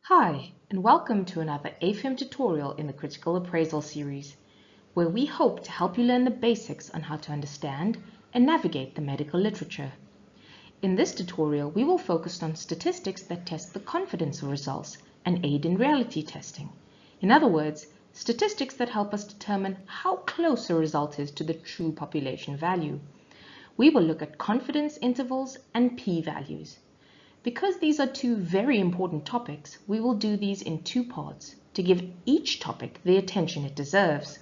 Hi, and welcome to another AFM tutorial in the Critical Appraisal series, where we hope to help you learn the basics on how to understand and navigate the medical literature. In this tutorial, we will focus on statistics that test the confidence of results and aid in reality testing. In other words, statistics that help us determine how close a result is to the true population value. We will look at confidence intervals and p-values. Because these are two very important topics, we will do these in two parts to give each topic the attention it deserves.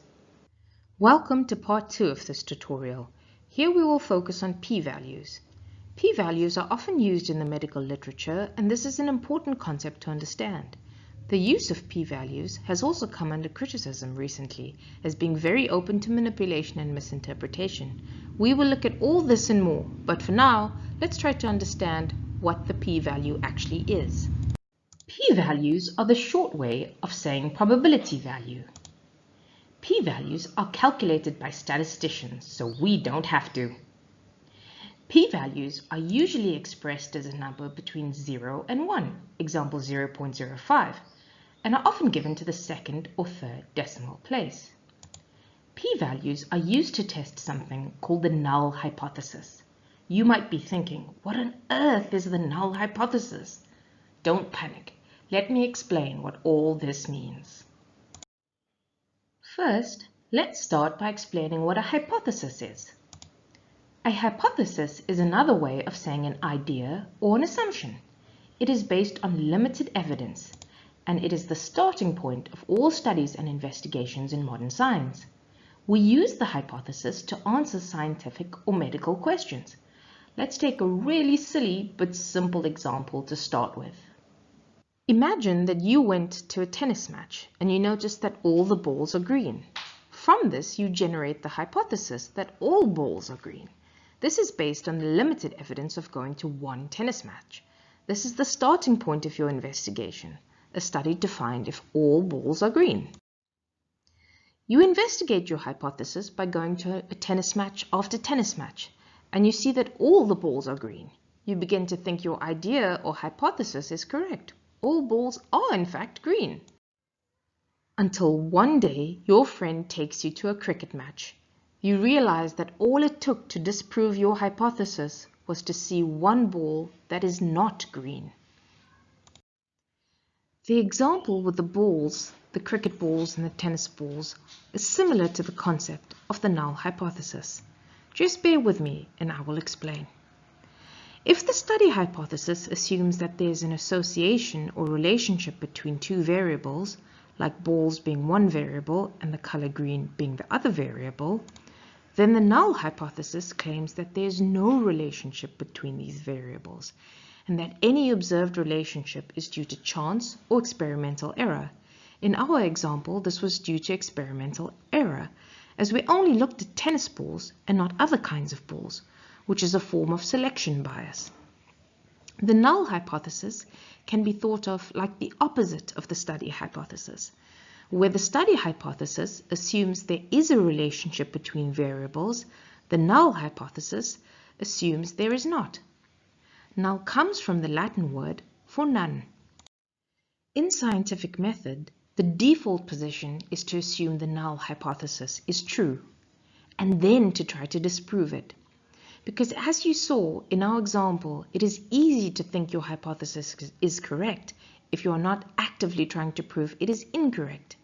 Welcome to part 2 of this tutorial. Here we will focus on p-values. P-values are often used in the medical literature, and this is an important concept to understand. The use of p-values has also come under criticism recently as being very open to manipulation and misinterpretation. We will look at all this and more, but for now, let's try to understand what the p-value actually is. P-values are the short way of saying probability value. P-values are calculated by statisticians, so we don't have to. P-values are usually expressed as a number between 0 and 1, example 0.05, and are often given to the second or third decimal place. P-values are used to test something called the null hypothesis. You might be thinking, what on earth is the null hypothesis? Don't panic. Let me explain what all this means. First, let's start by explaining what a hypothesis is. A hypothesis is another way of saying an idea or an assumption. It is based on limited evidence, and it is the starting point of all studies and investigations in modern science. We use the hypothesis to answer scientific or medical questions. Let's take a really silly but simple example to start with. Imagine that you went to a tennis match and you noticed that all the balls are green. From this, you generate the hypothesis that all balls are green. This is based on the limited evidence of going to one tennis match. This is the starting point of your investigation, a study to find if all balls are green. You investigate your hypothesis by going to a tennis match after tennis match, and you see that all the balls are green. You begin to think your idea or hypothesis is correct. All balls are in fact green. Until one day your friend takes you to a cricket match. You realize that all it took to disprove your hypothesis was to see one ball that is not green. The example with the balls, the cricket balls and the tennis balls, is similar to the concept of the null hypothesis. Just bear with me and I will explain. If the study hypothesis assumes that there is an association or relationship between two variables, like balls being one variable and the color green being the other variable, then the null hypothesis claims that there is no relationship between these variables, and that any observed relationship is due to chance or experimental error. In our example, this was due to experimental error, as we only looked at tennis balls and not other kinds of balls, which is a form of selection bias. The null hypothesis can be thought of like the opposite of the study hypothesis, where the study hypothesis assumes there is a relationship between variables. The null hypothesis assumes there is not. Null comes from the Latin word for none. In scientific method, the default position is to assume the null hypothesis is true, and then to try to disprove it. Because as you saw in our example, it is easy to think your hypothesis is correct if you are not actively trying to prove it is incorrect.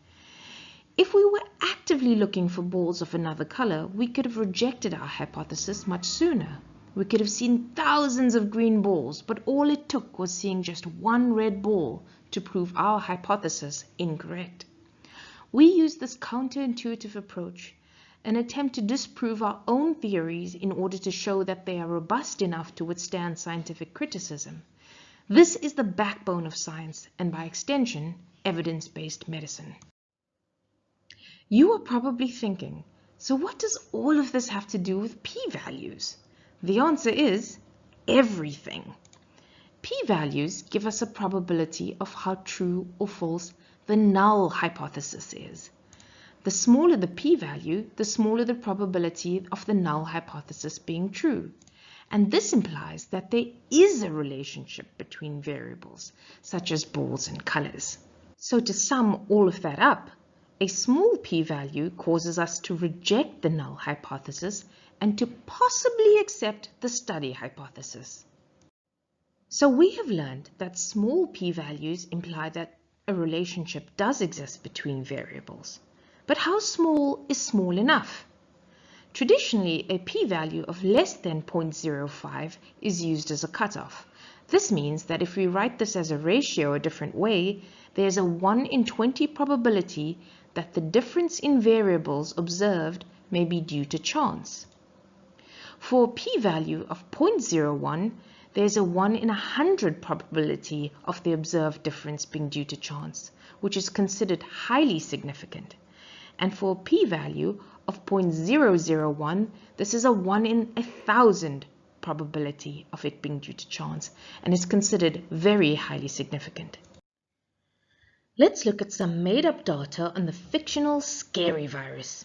If we were actively looking for balls of another color, we could have rejected our hypothesis much sooner. We could have seen thousands of green balls, but all it took was seeing just one red ball to prove our hypothesis incorrect. We use this counterintuitive approach, an attempt to disprove our own theories in order to show that they are robust enough to withstand scientific criticism. This is the backbone of science and, by extension, evidence-based medicine. You are probably thinking, so what does all of this have to do with p-values? The answer is everything. P-values give us a probability of how true or false the null hypothesis is. The smaller the p-value, the smaller the probability of the null hypothesis being true. And this implies that there is a relationship between variables, such as balls and colors. So to sum all of that up, a small p-value causes us to reject the null hypothesis and to possibly accept the study hypothesis. So we have learned that small p-values imply that a relationship does exist between variables. But how small is small enough? Traditionally, a p-value of less than 0.05 is used as a cutoff. This means that if we write this as a ratio a different way, there's a 1 in 20 probability that the difference in variables observed may be due to chance. For a p-value of 0.01, there's a 1 in 100 probability of the observed difference being due to chance, which is considered highly significant. And for a p-value of 0.001, this is a 1 in 1,000 probability of it being due to chance, and is considered very highly significant. Let's look at some made-up data on the fictional scary virus.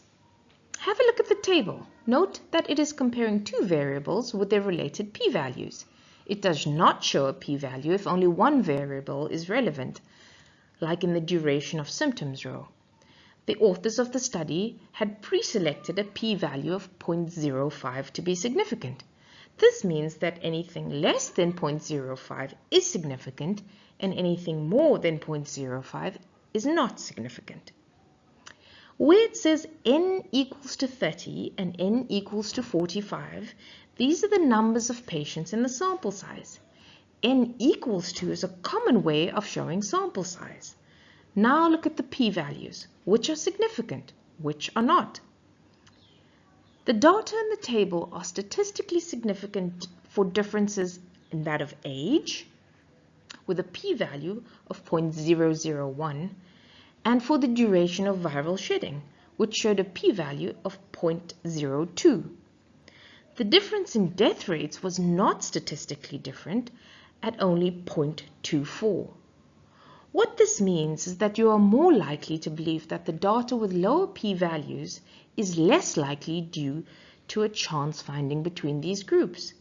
Have a look at the table. Note that it is comparing two variables with their related p-values. It does not show a p-value if only one variable is relevant, like in the duration of symptoms row. The authors of the study had pre-selected a p-value of 0.05 to be significant. This means that anything less than 0.05 is significant and anything more than 0.05 is not significant. Where it says n equals to 30 and n equals to 45, these are the numbers of patients in the sample size. N equals to is a common way of showing sample size. Now look at the p-values, which are significant, which are not. The data in the table are statistically significant for differences in that of age, with a p-value of 0.001, and for the duration of viral shedding, which showed a p-value of 0.02. The difference in death rates was not statistically different at only 0.24. What this means is that you are more likely to believe that the data with lower p-values is less likely due to a chance finding between these groups.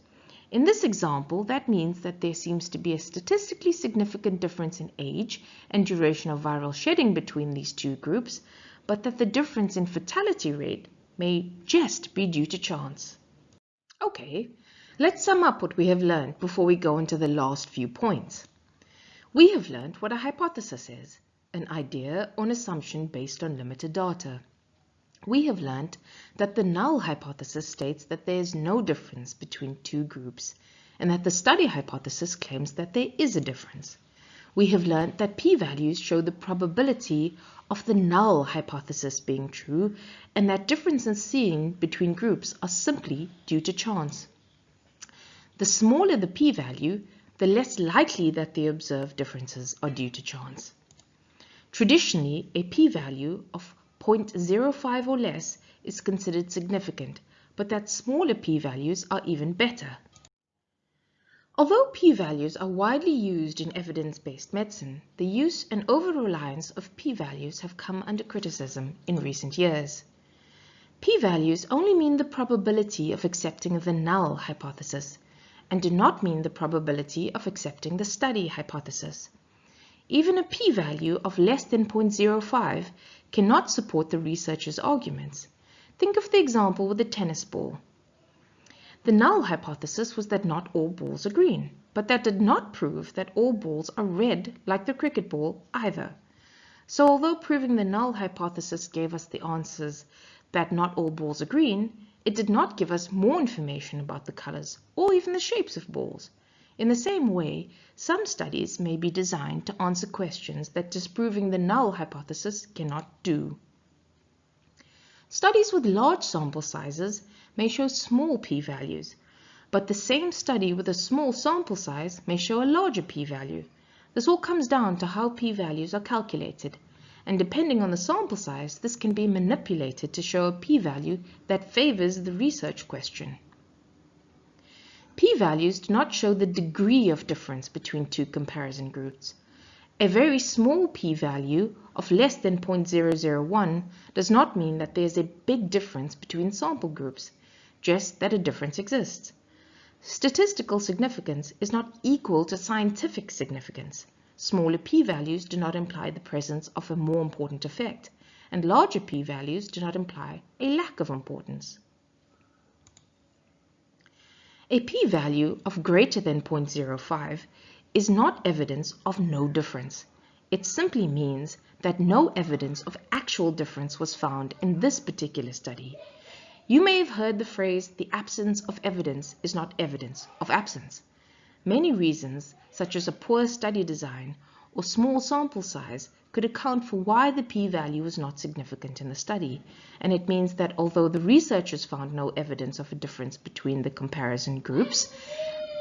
In this example, that means that there seems to be a statistically significant difference in age and duration of viral shedding between these two groups, but that the difference in fatality rate may just be due to chance. Okay, let's sum up what we have learned before we go into the last few points. We have learned what a hypothesis is, an idea or an assumption based on limited data. We have learned that the null hypothesis states that there is no difference between two groups, and that the study hypothesis claims that there is a difference. We have learned that p-values show the probability of the null hypothesis being true, and that differences seen between groups are simply due to chance. The smaller the p-value, the less likely that the observed differences are due to chance. Traditionally, a p-value of 0.05 or less is considered significant, but that smaller p-values are even better. Although p-values are widely used in evidence-based medicine, the use and over-reliance of p-values have come under criticism in recent years. P-values only mean the probability of accepting the null hypothesis, and do not mean the probability of accepting the study hypothesis. Even a p-value of less than 0.05 cannot support the researcher's arguments. Think of the example with the tennis ball. The null hypothesis was that not all balls are green, but that did not prove that all balls are red like the cricket ball either. So although proving the null hypothesis gave us the answers that not all balls are green, it did not give us more information about the colors or even the shapes of balls. In the same way, some studies may be designed to answer questions that disproving the null hypothesis cannot do. Studies with large sample sizes may show small p-values, but the same study with a small sample size may show a larger p-value. This all comes down to how p-values are calculated, and depending on the sample size, this can be manipulated to show a p-value that favors the research question. P-values do not show the degree of difference between two comparison groups. A very small p-value of less than 0.001 does not mean that there is a big difference between sample groups, just that a difference exists. Statistical significance is not equal to scientific significance. Smaller p-values do not imply the presence of a more important effect, and larger p-values do not imply a lack of importance. A p-value of greater than 0.05 is not evidence of no difference. It simply means that no evidence of actual difference was found in this particular study. You may have heard the phrase, the absence of evidence is not evidence of absence. Many reasons, such as a poor study design or small sample size, could account for why the p-value was not significant in the study, and it means that although the researchers found no evidence of a difference between the comparison groups,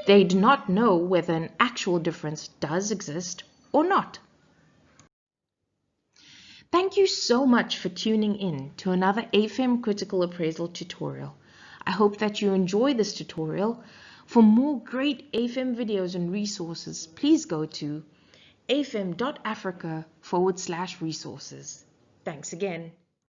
they do not know whether an actual difference does exist or not. Thank you so much for tuning in to another AFEM Critical Appraisal tutorial. I hope that you enjoy this tutorial. For more great AFEM videos and resources, please go to afem.africa/resources. Thanks again.